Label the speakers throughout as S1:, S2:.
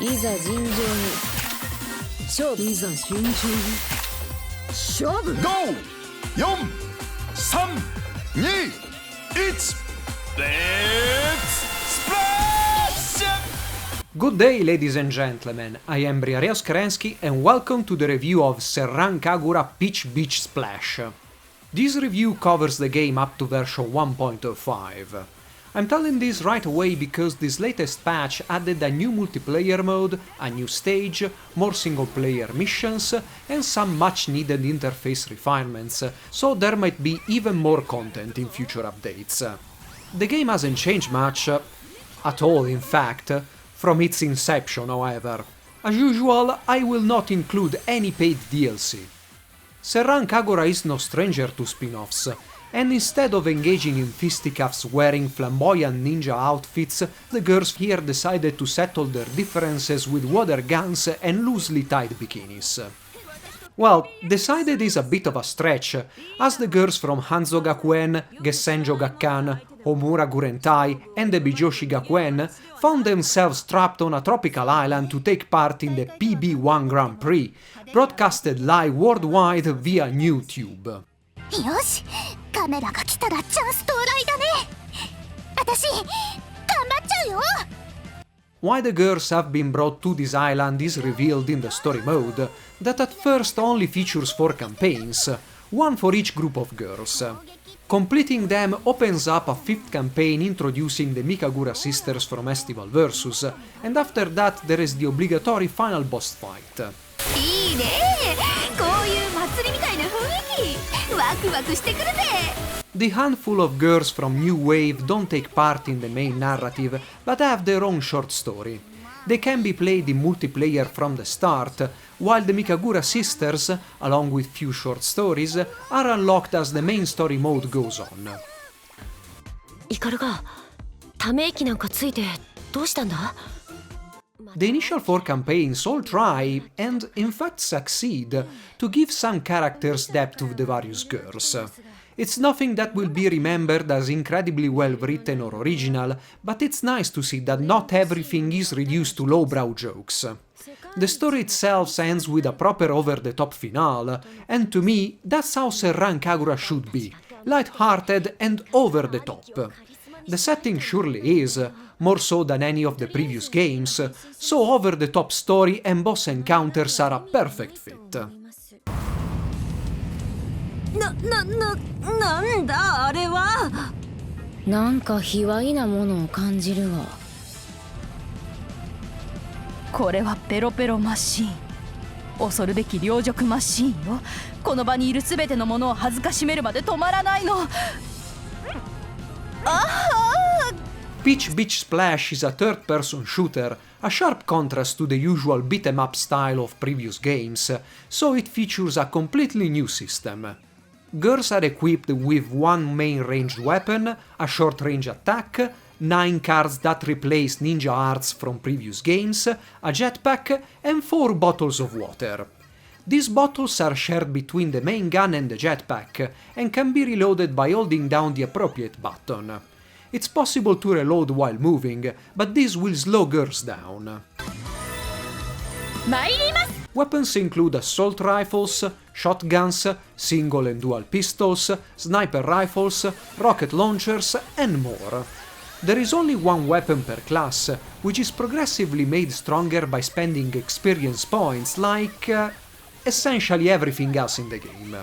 S1: いざ尋常に勝負いざ慎重に勝負
S2: Go! 4、3、2、1 Let's splash!
S3: Good day, ladies and gentlemen, I am Briareos Kerensky and welcome to the review of Senran Kagura Peach Beach Splash. This review covers the game up to version 1.05. I'm telling this right away because this latest patch added a new multiplayer mode, a new stage, more single-player missions, and some much-needed interface refinements, so there might be even more content in future updates. The game hasn't changed much, at all in fact, from its inception, however. As usual, I will not include any paid DLC. Senran Kagura is no stranger to spin-offs, and instead of engaging in fisticuffs wearing flamboyant ninja outfits, the girls here decided to settle their differences with water guns and loosely tied bikinis. Well, decided is a bit of a stretch, as the girls from Hanzo Gakuen, Gessenjo Gakkan, Omura Gurentai and the Bijoshi Gakuen found themselves trapped on a tropical island to take part in the PB1 Grand Prix, broadcasted live worldwide via YouTube.
S4: よし、カメラが来たらチャンス到来だね。私、頑張っちゃうよ。
S3: Why the girls have been brought to this island is revealed in the story mode, that at first only features 4 campaigns, one for each group of girls. Completing them opens up a 5th campaign introducing the Mikagura sisters from Estival Versus, and after that there is the obligatory final boss fight.
S4: いいね。こういう祭りみたいな雰囲気。ワクワクしてくるぜ。
S3: The handful of girls from New Wave don't take part in the main narrative, but have their own short story. They can be played in multiplayer from the start, while the Mikagura sisters, along with few short stories, are unlocked as the main story mode goes on.
S1: イカルがため息なんかついてどうしたんだ？
S3: The initial 4 campaigns all try, and in fact succeed, to give some characters depth to the various girls. It's nothing that will be remembered as incredibly well written or original, but it's nice to see that not everything is reduced to lowbrow jokes. The story itself ends with a proper over-the-top finale, and to me, that's how Senran Kagura should be, light-hearted and over-the-top. The setting surely is, more so than any of the previous games, so over-the-top story and boss encounters are a perfect fit.
S4: なんだあれは。
S1: なんか卑猥なものを感じるわ。
S5: これはペロペロマシーン。恐るべき両辱マシーンよ。この場にいるすべてのものを恥ずかしめるまで止まらないの。
S3: Peach Beach Splash is a third-person shooter, a sharp contrast to the usual beat-em-up style of previous games, so it features a completely new system. Girls are equipped with one main ranged weapon, a short-range attack, 9 cards that replace ninja arts from previous games, a jetpack, and 4 bottles of water. These bottles are shared between the main gun and the jetpack, and can be reloaded by holding down the appropriate button. It's possible to reload while moving, but this will slow girls down. Weapons include assault rifles, shotguns, single and dual pistols, sniper rifles, rocket launchers, and more. There is only one weapon per class, which is progressively made stronger by spending experience points like essentially everything else in the game.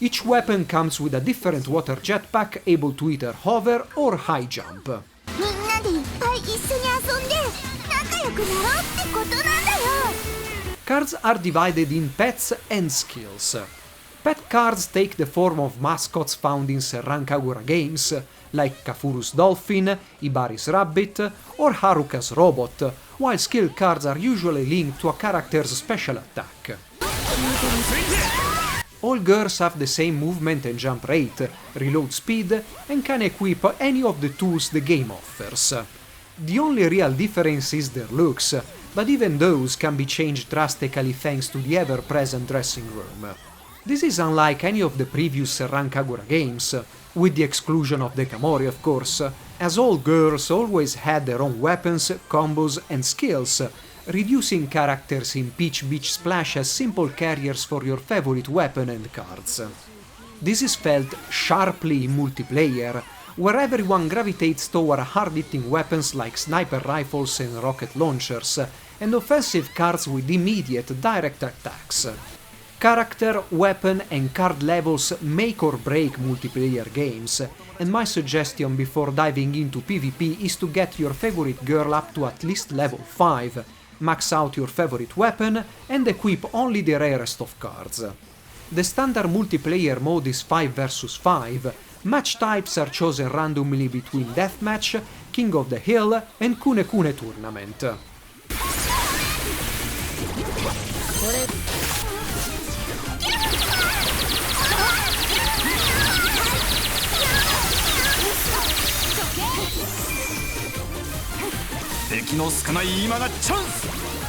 S3: Each weapon comes with a different water jetpack able to either hover or high jump.
S4: みんなでいっぱい一緒に遊んで仲良くなろうってことなんだよ。
S3: Cards are divided in pets and skills. Pet cards take the form of mascots found in Senran Kagura games, like Kafuru's dolphin, Ibari's rabbit, or Haruka's robot, while skill cards are usually linked to a character's special attack. All girls have the same movement and jump rate, reload speed, and can equip any of the tools the game offers. The only real difference is their looks, but even those can be changed drastically thanks to the ever-present dressing room. This is unlike any of the previous Senran Kagura games, with the exclusion of Dekamori of course, as all girls always had their own weapons, combos and skills, reducing characters in Peach Beach Splash as simple carriers for your favorite weapon and cards. This is felt sharply in multiplayer, where everyone gravitates toward hard-hitting weapons like sniper rifles and rocket launchers, and offensive cards with immediate direct attacks. Character, weapon and card levels make or break multiplayer games, and my suggestion before diving into PvP is to get your favorite girl up to at least level 5, max out your favorite weapon, and equip only the rarest of cards. The standard multiplayer mode is 5 vs 5, match types are chosen randomly between Deathmatch, King of the Hill and Kune Kune Tournament.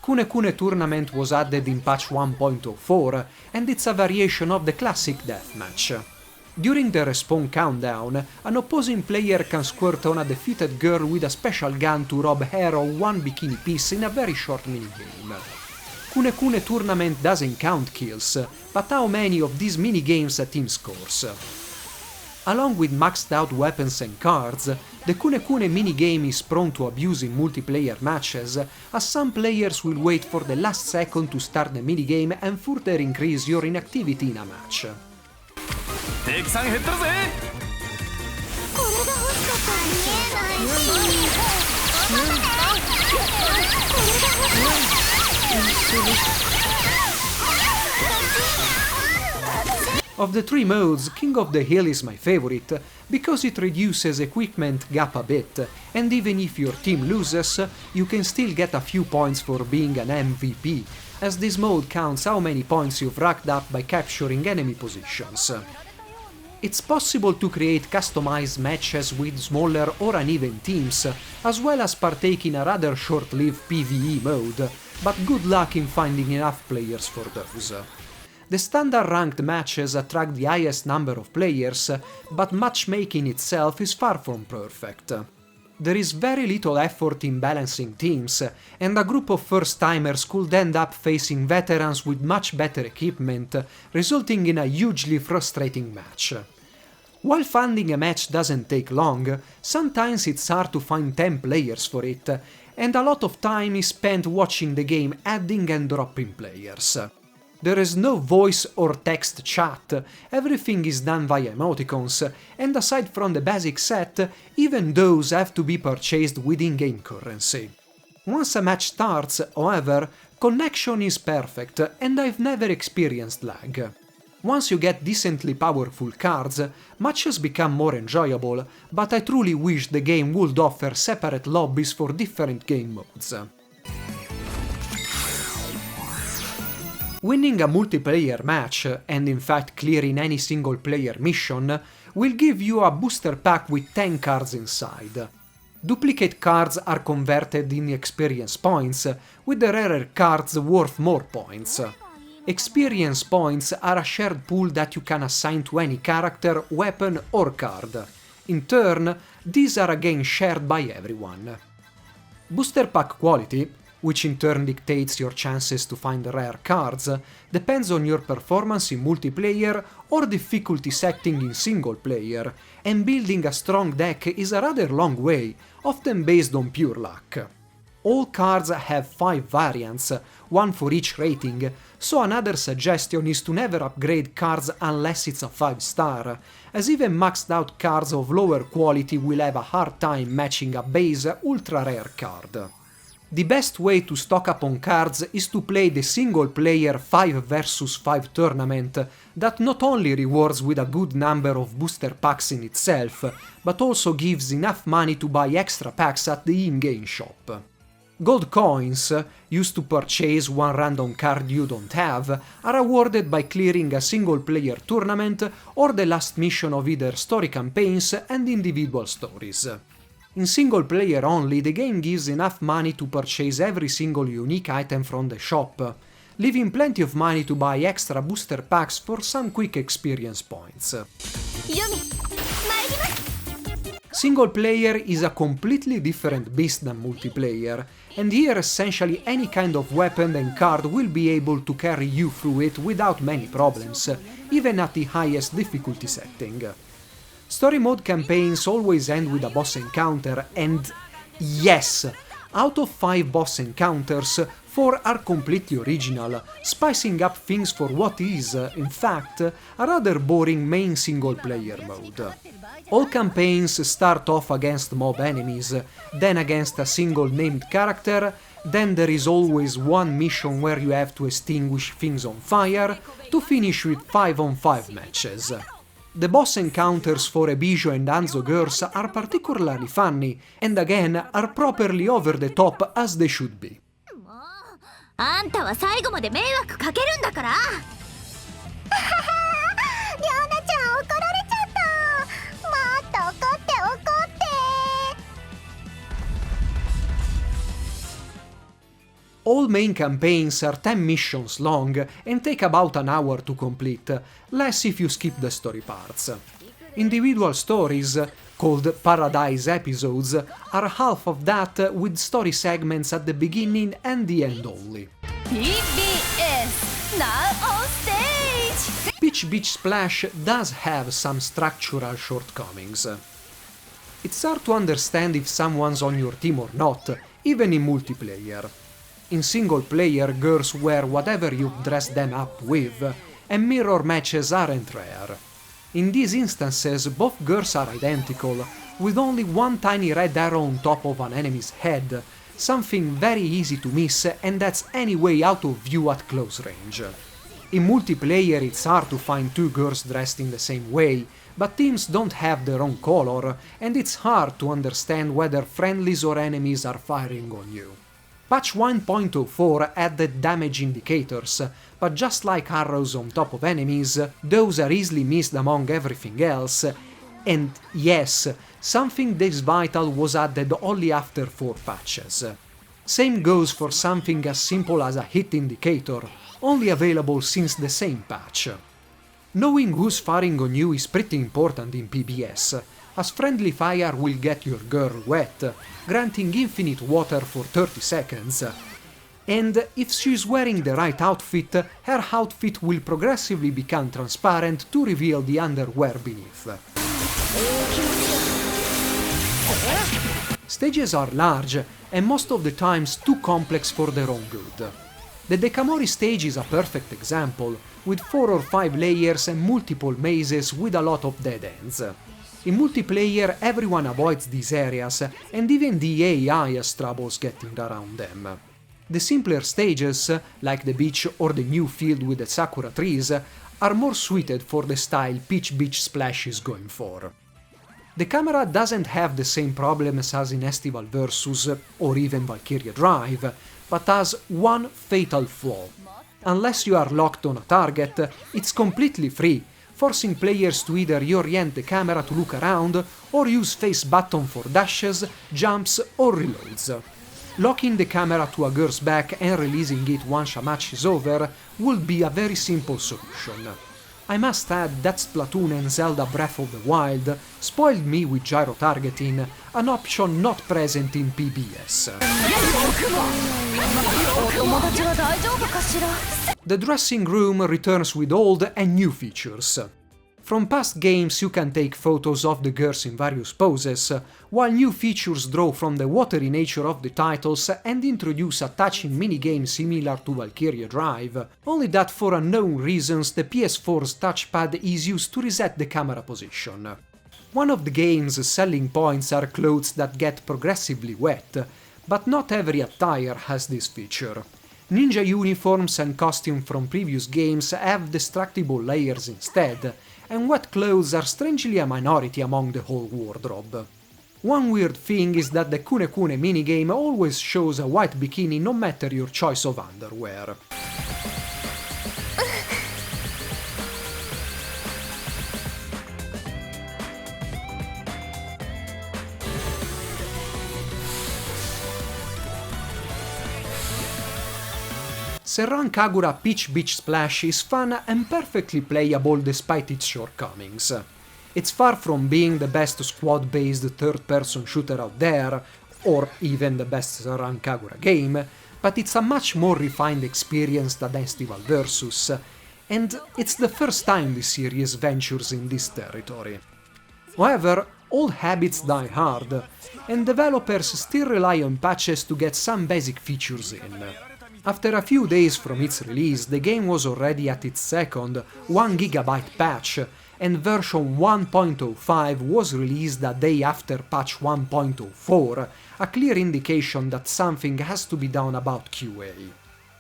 S3: Kune Kune Tournament was added in patch 1.04, and it's a variation of the classic deathmatch. During the respawn countdown, an opposing player can squirt on a defeated girl with a special gun to rob her of one bikini piece in a very short minigame. Kune Kune Tournament doesn't count kills, but how many of these minigames a team scores. Along with maxed out weapons and cards, the Kune Kune minigame is prone to abuse in multiplayer matches, as some players will wait for the last second to start the minigame and further increase your inactivity in a match. Of the three modes, King of the Hill is my favorite, because it reduces equipment gap a bit, and even if your team loses, you can still get a few points for being an MVP, as this mode counts how many points you've racked up by capturing enemy positions. It's possible to create customized matches with smaller or uneven teams, as well as partake in a rather short-lived PvE mode, but good luck in finding enough players for those. The standard ranked matches attract the highest number of players, but matchmaking itself is far from perfect. There is very little effort in balancing teams, and a group of first-timers could end up facing veterans with much better equipment, resulting in a hugely frustrating match. While funding a match doesn't take long, sometimes it's hard to find 10 players for it, and a lot of time is spent watching the game adding and dropping players. There is no voice or text chat, everything is done via emoticons, and aside from the basic set, even those have to be purchased with in-game currency. Once a match starts, however, connection is perfect, and I've never experienced lag. Once you get decently powerful cards, matches become more enjoyable, but I truly wish the game would offer separate lobbies for different game modes. Winning a multiplayer match, and in fact clearing any single player mission, will give you a booster pack with 10 cards inside. Duplicate cards are converted in experience points, with the rarer cards worth more points. Experience points are a shared pool that you can assign to any character, weapon or card. In turn, these are again shared by everyone. Booster pack quality, which in turn dictates your chances to find rare cards, depends on your performance in multiplayer or difficulty setting in single player, and building a strong deck is a rather long way, often based on pure luck. All cards have 5 variants, one for each rating, so another suggestion is to never upgrade cards unless it's a 5-star, as even maxed out cards of lower quality will have a hard time matching a base ultra rare card. The best way to stock up on cards is to play the single-player 5 vs 5 tournament that not only rewards with a good number of booster packs in itself, but also gives enough money to buy extra packs at the in-game shop. Gold coins, used to purchase one random card you don't have, are awarded by clearing a single-player tournament or the last mission of either story campaigns and individual stories. In single player only, the game gives enough money to purchase every single unique item from the shop, leaving plenty of money to buy extra booster packs for some quick experience points. Single player is a completely different beast than multiplayer, and here essentially any kind of weapon and card will be able to carry you through it without many problems, even at the highest difficulty setting. Story mode campaigns always end with a boss encounter, and yes, out of 5 boss encounters, 4 are completely original, spicing up things for what is, in fact, a rather boring main single-player mode. All campaigns start off against mob enemies, then against a single named character, then there is always one mission where you have to extinguish things on fire, to finish with 5-on-5 matches. The boss encounters for Ebijo and Hanzo girls are particularly funny, and again are properly over the top as they should be.
S4: あんたは最後まで迷惑かけるんだから。りょうなちゃん怒られちゃった。もっと怒って怒って。
S3: All main campaigns are 10 missions long and take about an hour to complete, less if you skip the story parts. Individual stories, called Paradise episodes, are half of that, with story segments at the beginning and the end only.
S5: PBS now on stage.
S3: Peach Beach Splash does have some structural shortcomings. It's hard to understand if someone's on your team or not, even in multiplayer. In single player, girls wear whatever you dress them up with, and mirror matches aren't rare. In these instances, both girls are identical, with only one tiny red arrow on top of an enemy's head, something very easy to miss and that's anyway out of view at close range. In multiplayer it's hard to find 2 girls dressed in the same way, but teams don't have their own color, and it's hard to understand whether friendlies or enemies are firing on you. Patch 1.04 added damage indicators, but just like arrows on top of enemies, those are easily missed among everything else, and yes, something this vital was added only after 4 patches. Same goes for something as simple as a hit indicator, only available since the same patch. Knowing who's firing on you is pretty important in PBS, as friendly fire will get your girl wet, granting infinite water for 30 seconds. And if she's wearing the right outfit, her outfit will progressively become transparent to reveal the underwear beneath. Stages are large, and most of the times too complex for their own good. The Dekamori stage is a perfect example, with 4 or 5 layers and multiple mazes with a lot of dead ends. In multiplayer, everyone avoids these areas, and even the AI has troubles getting around them. The simpler stages, like the beach or the new field with the sakura trees, are more suited for the style Peach Beach Splash is going for. The camera doesn't have the same problems as in Estival Versus or even Valkyria Drive, but has one fatal flaw. Unless you are locked on a target, it's completely free, forcing players to either reorient the camera to look around or use face button for dashes, jumps or reloads. Locking the camera to a girl's back and releasing it once a match is over would be a very simple solution. I must add that Splatoon and Zelda Breath of the Wild spoiled me with gyro targeting, an option not present in PBS. The dressing room returns with old and new features. From past games you can take photos of the girls in various poses, while new features draw from the watery nature of the titles and introduce a touching minigame similar to Valkyria Drive, only that for unknown reasons the PS4's touchpad is used to reset the camera position. One of the game's selling points are clothes that get progressively wet, but not every attire has this feature. Ninja uniforms and costumes from previous games have destructible layers instead, and wet clothes are strangely a minority among the whole wardrobe. One weird thing is that the Kune Kune minigame always shows a white bikini no matter your choice of underwear. Senran Kagura Peach Beach Splash is fun and perfectly playable despite its shortcomings. It's far from being the best squad-based third-person shooter out there, or even the best Senran Kagura game, but it's a much more refined experience than Estival Versus, and it's the first time the series ventures in this territory. However, old habits die hard, and developers still rely on patches to get some basic features in. After a few days from its release, the game was already at its second 1GB patch, and version 1.05 was released a day after patch 1.04, a clear indication that something has to be done about QA.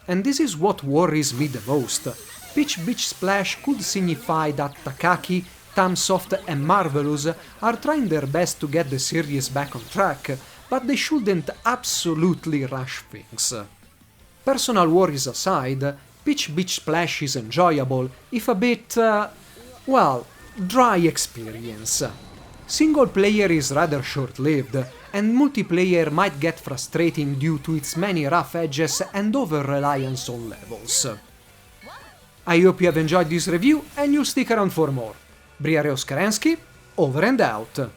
S3: And this is what worries me the most. Pitch Beach Splash could signify that Takaki, Tamsoft and Marvelous are trying their best to get the series back on track, but they shouldn't absolutely rush things. Personal worries aside, Pitch Beach Splash is enjoyable, if a bit, well, dry experience. Single player is rather short-lived, and multiplayer might get frustrating due to its many rough edges and over-reliance on levels. I hope you have enjoyed this review and you'll stick around for more. Briareos Kerensky, over and out.